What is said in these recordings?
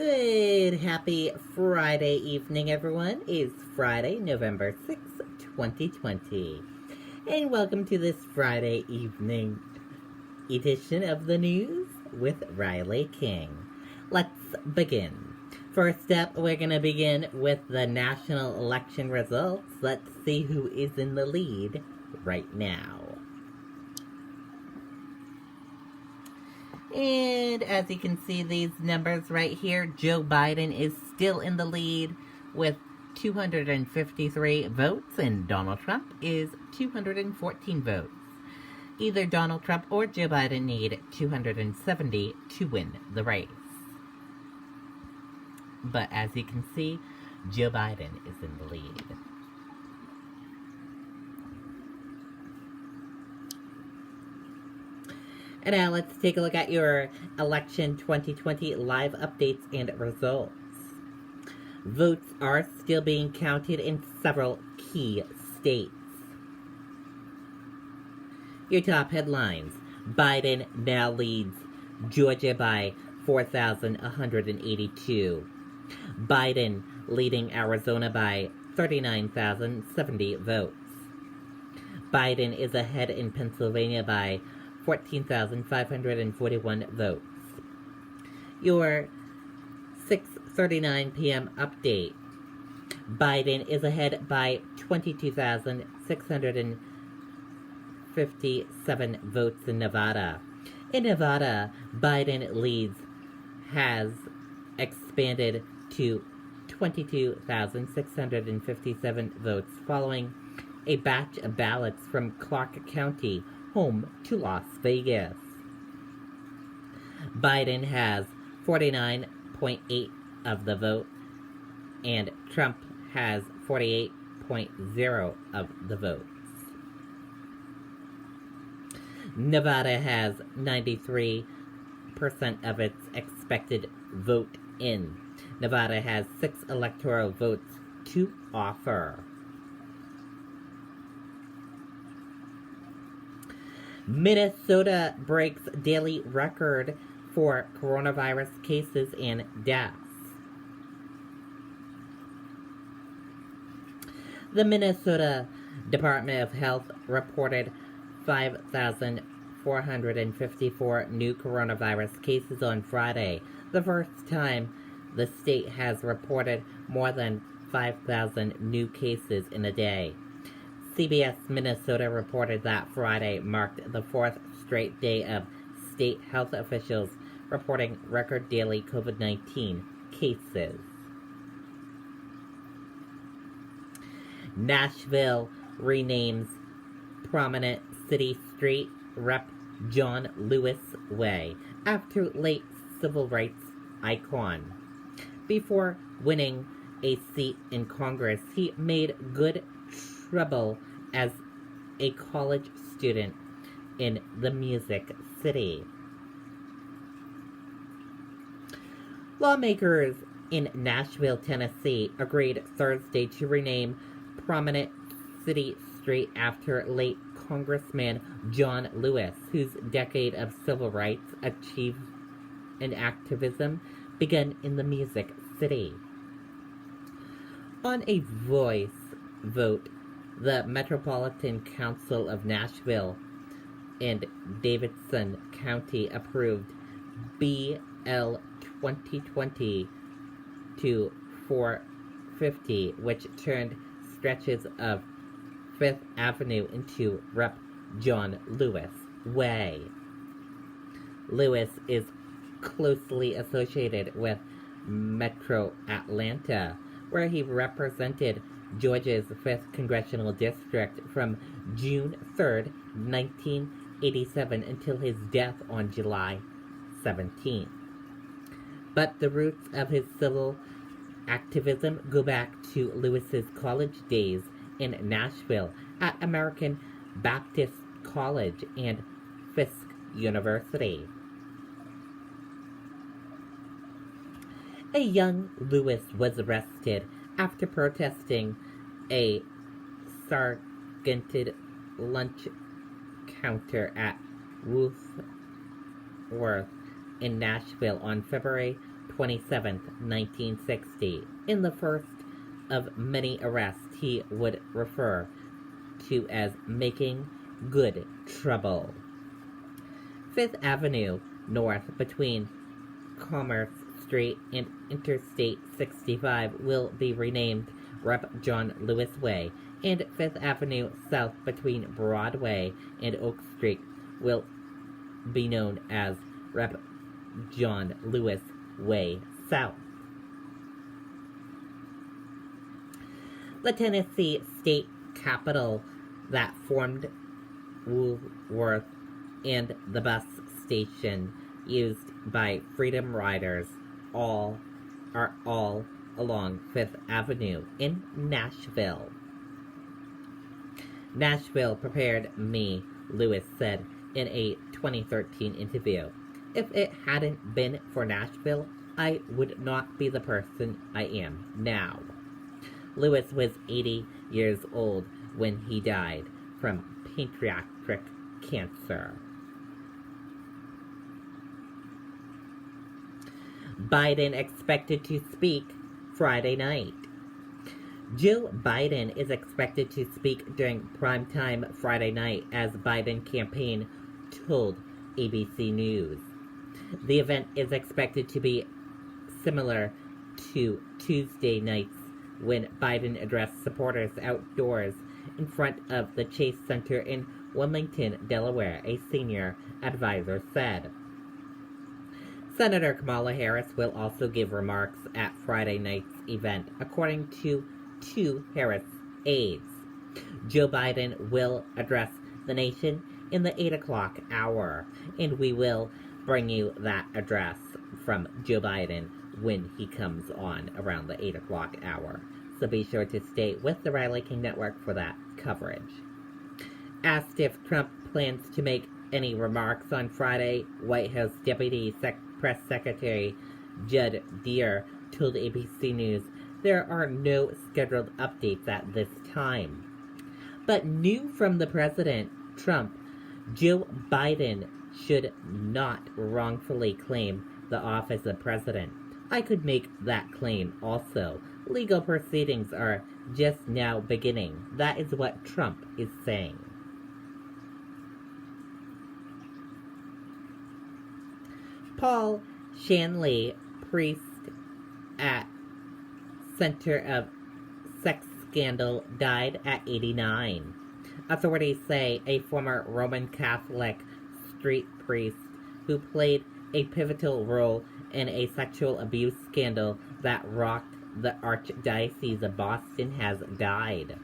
Good, happy Friday evening, everyone. It's Friday, November 6th, 2020. And welcome to this Friday evening edition of the news with Riley King. Let's begin. First up, we're going to begin with the national election results. Let's see who is in the lead right now. And as you can see these numbers right here, Joe Biden is still in the lead with 253 votes, and Donald Trump is 214 votes. Either Donald Trump or Joe Biden need 270 to win the race. But as you can see, Joe Biden is in the lead. And now let's take a look at your election 2020 live updates and results. Votes are still being counted in several key states. Your top headlines. Biden now leads Georgia by 4,182. Biden leading Arizona by 39,070 votes. Biden is ahead in Pennsylvania by 14,541 votes. Your 6:39 p.m. update. Biden is ahead by 22,657 votes in Nevada. In Nevada, Biden leads has expanded to 22,657 votes following a batch of ballots from Clark County, home to Las Vegas. Biden has 49.8% of the vote, and Trump has 48.0% of the votes. Nevada has 93% of its expected vote in. Nevada has 6 electoral votes to offer. Minnesota breaks daily record for coronavirus cases and deaths. The Minnesota Department of Health reported 5,454 new coronavirus cases on Friday, the first time the state has reported more than 5,000 new cases in a day. CBS Minnesota reported that Friday marked the 4th straight day of state health officials reporting record daily COVID-19 cases. Nashville renames prominent city street Rep. John Lewis Way after late civil rights icon. Before winning a seat in Congress, he made good trouble as a college student in the Music City. Lawmakers in Nashville, Tennessee agreed Thursday to rename prominent city street after late Congressman John Lewis, whose decade of civil rights achievement and activism began in the Music City. On a voice vote, the Metropolitan Council of Nashville and Davidson County approved BL 2020-450, which turned stretches of 5th Avenue into Rep. John Lewis Way. Lewis is closely associated with Metro Atlanta, where he represented Georgia's 5th Congressional District from June 3rd, 1987 until his death on July 17th. But the roots of his civil activism go back to Lewis's college days in Nashville at American Baptist College and Fisk University. A young Lewis was arrested after protesting a sargented lunch counter at Ruthworth in Nashville on February 27th, 1960. In the first of many arrests he would refer to as making good trouble. Fifth Avenue North between Commerce Street and Interstate 65 will be renamed Rep. John Lewis Way, and Fifth Avenue South between Broadway and Oak Street will be known as Rep. John Lewis Way South. The Tennessee state capitol that formed Woolworth and the bus station used by Freedom Riders are all along Fifth Avenue in Nashville. Nashville prepared me, Lewis said in a 2013 interview. If it hadn't been for Nashville, I would not be the person I am now. Lewis was 80 years old when he died from pancreatic cancer. Biden expected to speak Friday night. Joe Biden is expected to speak during primetime Friday night, as Biden campaign told ABC News. The event is expected to be similar to Tuesday nights when Biden addressed supporters outdoors in front of the Chase Center in Wilmington, Delaware, a senior advisor said. Senator Kamala Harris will also give remarks at Friday night's event, according to two Harris aides. Joe Biden will address the nation in the 8 o'clock hour, and we will bring you that address from Joe Biden when he comes on around the 8 o'clock hour. So be sure to stay with the Riley King Network for that coverage. Asked if Trump plans to make any remarks on Friday, White House Deputy Press Secretary Judd Deere told ABC News there are no scheduled updates at this time. But new from the President Trump, Joe Biden should not wrongfully claim the office of president. I could make that claim also. Legal proceedings are just now beginning. That is what Trump is saying. Paul Shanley, priest at center of sex scandal, died at 89. Authorities say a former Roman Catholic street priest who played a pivotal role in a sexual abuse scandal that rocked the Archdiocese of Boston has died.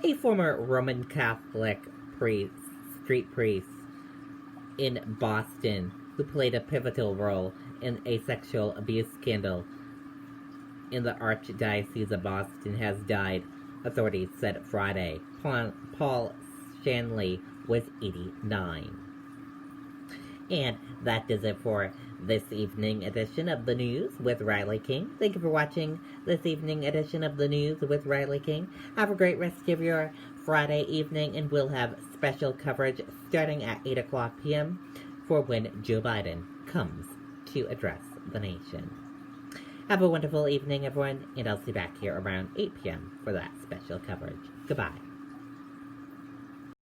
A former Roman Catholic street priest in Boston who played a pivotal role in a sexual abuse scandal in the Archdiocese of Boston has died, authorities said Friday. Paul Shanley was 89. And that does it for this evening edition of the news with Riley King. Thank you for watching this evening edition of the news with Riley King. Have a great rest of your Friday evening, and we'll have special coverage starting at 8 o'clock p.m. for when Joe Biden comes to address the nation. Have a wonderful evening, everyone, and I'll see you back here around 8 p.m. for that special coverage. Goodbye.